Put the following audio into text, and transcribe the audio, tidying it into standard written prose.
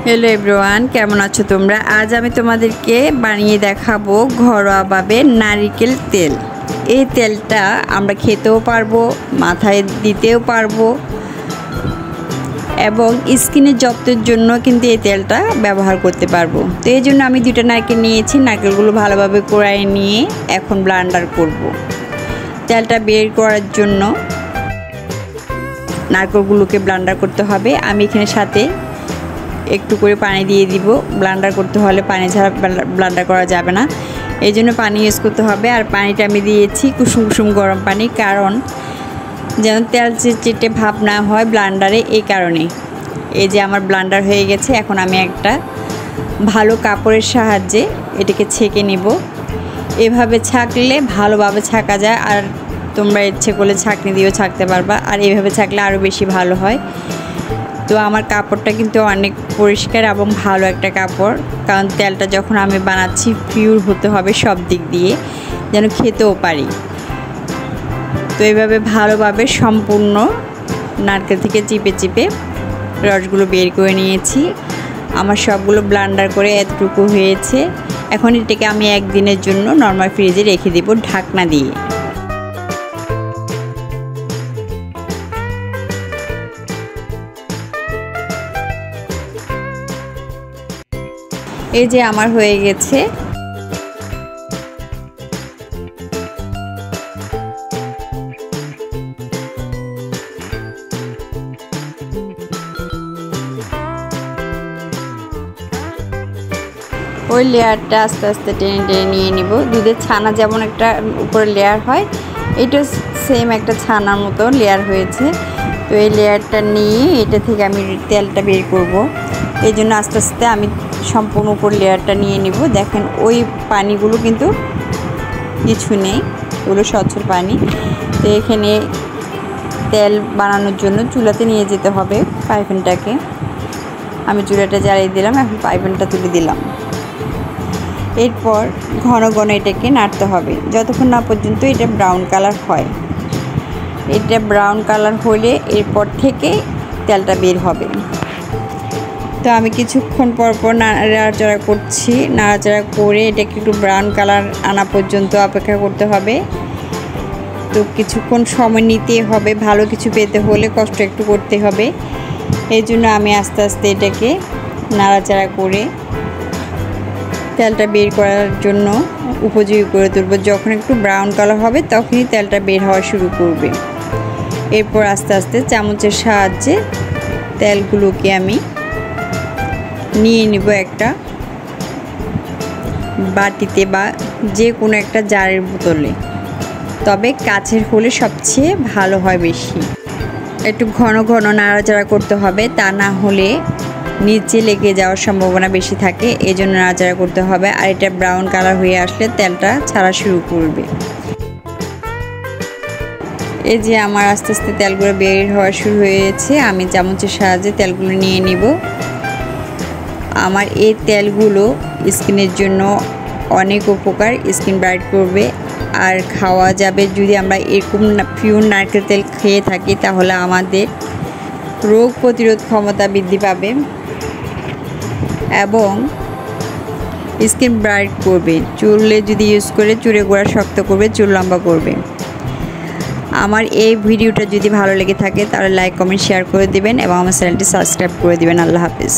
Hello everyone केमन आछो तोमरा। आज आमी तोमादेरके बानिये देखाबो घरोयाभावे नारिकेल तेल। এই তেলটা আমরা খেতেও পারবো, মাথায় দিতেও পারবো এবং স্কিনের যত্নের জন্য কিন্তু এই তেলটা ব্যবহার করতে পারবো। তো এই জন্য আমি দুটো নারকেল নিয়েছি। নারকেলগুলো ভালোভাবে কোড়ায় নিয়ে এখন ব্লেন্ডার করব। তেলটা বের করার জন্য নারকেলগুলোকে ব্লেন্ডার করতে হবে। আমি এখানে সাথে একটু করে পানি দিয়ে দিব। ব্লেন্ডার করতে হলে পানি ছাড়া ব্লেন্ডার করা যাবে না, এই জন্য পানি ইউজ করতে হবে। আর পানিটা আমি দিয়েছি কুসুম কুসুম গরম পানি, কারণ যেন তেল চিটচিটে ভাব না হয় ব্লেন্ডারে, এই কারণে। এই যে আমার ব্লেন্ডার হয়ে গেছে। এখন আমি একটা ভালো কাপড়ের সাহায্যে এটাকে ছেঁকে নেব। এভাবে ছাঁকলে ভালোভাবে ছাঁকা যায়, আর তোমরা ইচ্ছে করলে ছাঁকনি দিয়েও ছাঁকতে পারবা, আর এইভাবে ছাঁকলে আরও বেশি ভালো হয়। তো আমার কাপড়টা কিন্তু অনেক পরিষ্কার এবং ভালো একটা কাপড়, কারণ তেলটা যখন আমি বানাচ্ছি পিওর হতে হবে সব দিক দিয়ে, যেন খেতেও পারি। তো এইভাবে ভালোভাবে সম্পূর্ণ নারকেল থেকে চিপে চিপে রসগুলো বের করে নিয়েছি। আমার সবগুলো ব্লেন্ডার করে এতটুকু হয়েছে। এখন এটাকে আমি একদিনের জন্য নরমাল ফ্রিজে রেখে দেব ঢাকনা দিয়ে। এই যে আমার হয়ে গেছে। ওই লেয়ারটা আস্তে আস্তে টেনে টেনে নিয়ে নিব। দুধের ছানা যেমন একটা উপরে লেয়ার হয়, এটা সেম একটা ছানার মতো লেয়ার হয়েছে। তো এই লেয়ারটা নিয়ে এটা থেকে আমি তেলটা বের করব। এই জন্য আস্তে আস্তে আমি সম্পূর্ণ উপর লেয়ারটা নিয়ে নিব। দেখেন ওই পানিগুলো কিন্তু কিছু নেই, ওগুলো স্বচ্ছ পানি। তো এখানে তেল বানানোর জন্য চুলাতে নিয়ে যেতে হবে পাইপেনটাকে। আমি চুলাটা জ্বালিয়ে দিলাম, এখন পাইপেনটা তুলে দিলাম। এরপর ঘন ঘন এটাকে নাড়তে হবে যতক্ষণ না পর্যন্ত এটা ব্রাউন কালার হয়। এটা ব্রাউন কালার হলে এরপর থেকে তেলটা বের হবে। তো আমি কিছুক্ষণ পর পর নাড়াচাড়া করছি। নাড়াচাড়া করে এটাকে একটু ব্রাউন কালার আনা পর্যন্ত অপেক্ষা করতে হবে। তো কিছুক্ষণ সময় নিতে হবে, ভালো কিছু পেতে হলে কষ্ট একটু করতে হবে। এই জন্য আমি আস্তে আস্তে এটাকে নাড়াচাড়া করে তেলটা বের করার জন্য উপযোগী করে তুলব। যখন একটু ব্রাউন কালার হবে তখনই তেলটা বের হওয়া শুরু করবে। এরপর আস্তে আস্তে চামচের সাহায্যে তেলগুলোকে আমি নিয়ে নিব একটা বাটিতে বা যে কোনো একটা জারের বোতলে, তবে কাচের হলে সবচেয়ে ভালো হয় বেশি। একটু ঘন ঘন নাড়াচাড়া করতে হবে, তা না হলে নিচে লেগে যাওয়ার সম্ভাবনা বেশি থাকে। এই জন্য নাড়াচাড়া করতে হবে। আর এটা ব্রাউন কালার হয়ে আসলে তেলটা ছাড়া শুরু করবে। এই যে আমার আস্তে আস্তে তেলগুলো বের হওয়া শুরু হয়েছে। আমি চামচের সাহায্যে তেলগুলো নিয়ে নিব। আমার এই তেলগুলো স্কিনের জন্য অনেক উপকার, স্কিন ব্রাইট করবে আর খাওয়া যাবে। যদি আমরা এরকম পিওর নারকেল তেল খেয়ে থাকি তাহলে আমাদের রোগ প্রতিরোধ ক্ষমতা বৃদ্ধি পাবে এবং স্কিন ব্রাইট করবে। চুলে যদি ইউজ করে চুলের গোড়া শক্ত করবে, চুল লম্বা করবে। আমার এই ভিডিওটা যদি ভালো লেগে থাকে তাহলে লাইক কমেন্ট শেয়ার করে দিবেন এবং আমার চ্যানেলটি সাবস্ক্রাইব করে দিবেন। আল্লাহ হাফেজ।